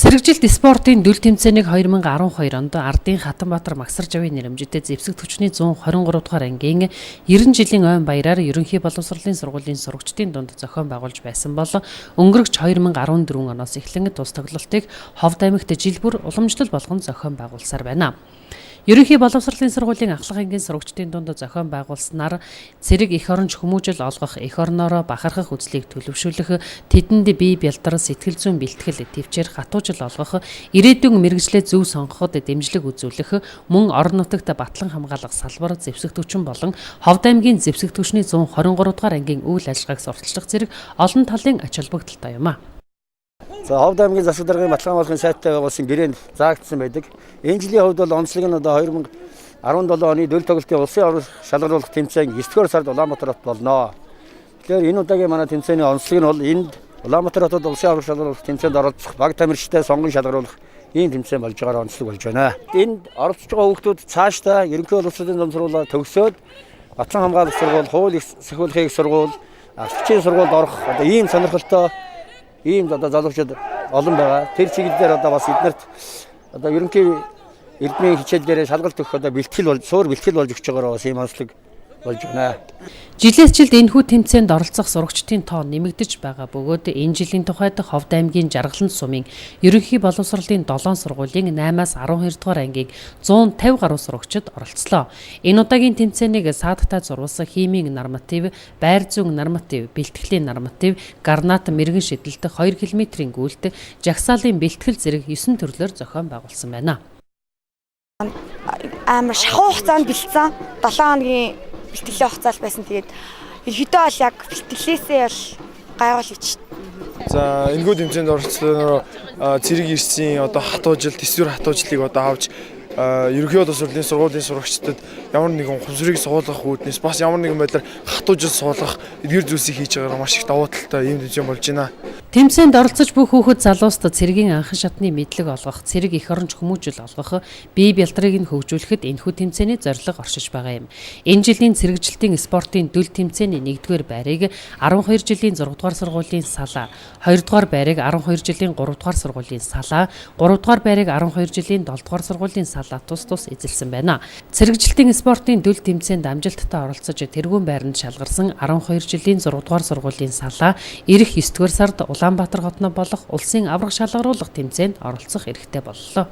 Цэрэгжилт спортын дүл тэмцээнийг 2012 онд Ардын Хатанбаатар Магсаржавын нэрэмжтэй зэвсэг төвчний 123 дугаар ангийн 90 жилийн ойн баяраар ерөнхий боловсролын сургуулийн сурагчдын дунд зохион байгуулж байсан бол өнгөрөгч 2014 оноос эхлэн тус тоглолтыг Ховд аймагт жил бүр уламжлал болгон зохион байгуулсаар байна. Ерөнхий боловсролын сургуулийн ахлах ангийн сурагчдын дунд зохион байгуулснаар цэрэг эх оронч хүмүүжил олгох, эх орноороо бахархах үзлийг төлөвшүүлэх, тэдэнд бие бялдар сэтгэл зүйн бэлтгэл төвчээр хатуужил олгох, ирээдүйн мэргэжлээ зөв сонгоход дэмжлэг үзүүлэх, мөн орон нутагт батлан хамгаалах салбар зэвсэг төвчин болон Ховд аймгийн зэвсэг төвчний 123 дугаар ангийн үйл ажиллагааг сурталчлах зэрэг олон талын ач холбогдолтой юм а. За Ховд аймгийн засаг даргын баталгаан болгохын сайттай байгуулсан гэрээнд заагдсан байдаг. Энэ жилийн хувьд бол онцлог нь одоо 2017 оны дөл тоглолтын улсын орон шалгаруулах тэмцээн 9-р сард Улаанбаатар хотод болно. Тэгэхээр энэ удаагийн манай тэмцээний онцлог нь бол энд Улаанбаатар хотод улсын орон шалгаруулах тэмцээнд оролцох баг тамирчтай сонгон шалгаруулах ийм тэмцээн болж байгаагаар онцлог болж байна. Энд оролцож байгаа хүүхдүүд цаашдаа ерөнхий боловсролын дамжруулаа төгсөөд батлан хамгаалах сургууль, хууль сахиулахыг сургууль, ардчийн сургуульд орох одоо ийм сонирхолтой ийм одоо залуучууд олон байгаа. Тэр чиглэлээр одоо бас эднэрт одоо ерөнхий эрдмийн хичээлдээ шалгалт өгөх одоо суур бэлтгэл болж өгч байгаагаа бас ийм онцлог болж байна. Жилээс жилд энэхүү тэмцээнд оролцох сурагчдын тоо нэмэгдэж байгаа бөгөөд энэ жилийн тухайд Ховд аймгийн Жаргалан сумын ерөнхий боловсролын 7 сургуулийн 8-аас 12 дугаар ангийн 150 гаруй сурагчид оролцлоо. Энэ удаагийн тэмцээнийг саадтай зурвас, химийн норматив, байр зүйн норматив, бэлтгэлийн норматив, гарнат мэрэгэн шидэлт 2 км-ийн гүйлт, жагсаалын бэлтгэл зэрэг 9 төрлөөр зохион байгуулсан байна. Амар шахуу хугацаанд бэлдсэн 7 хоногийн бэлтгэлийн хугацаа байсан. Тэгээд ерөнхийдөө бол яг бэлтгэлээсээ бол гайвал ич. За энэхүү тэмцээнд оролцсноор цэрэг ирсэн одоо хатуужил, төсвөр хатуужлыг одоо авч ерөнхий боловсролын сургуулийн сурагчдад ямар нэгэн хувьсрыг суулгах үүднээс бас ямар нэгэн байдлаар хатуужил суулгах эдгээр зүйлсийг хийж байгаагаар маш их давуу талтай ийм тэмцээн болж байна. Тэмцээнд оролцож бүх хүүхэд залууст цэргийн анхан шатны мэдлэг олгох, цэрэг эх оронч хүмүүжил олгох, бие бялдрыг нь хөгжүүлэхэд энэхүү тэмцээний зорилго оршиж байгаа юм. Энэ жилийн цэрэгжилтийн спортын дүл тэмцээний 1-р байрыг 12 жилийн 6 дугаар сургуулийн Салаа, 2 дугаар байрыг 12 жилийн 3 дугаар сургуулийн Салаа, 3 дугаар байрыг 12 жилийн 7 дугаар сургуулийн Салаа тус эзэлсэн байна. Цэрэгжилтийн спортын дүл тэмцээнд амжилттай оролцож тэргүүн байранд шалгарсан 12 жилийн 6 дугаар сургуулийн Салаа ирэх 9-р сард Улаанбаатар хотно болох улсын аврах шалгаруулах тэмцээнд оролцох эрхтэй боллоо.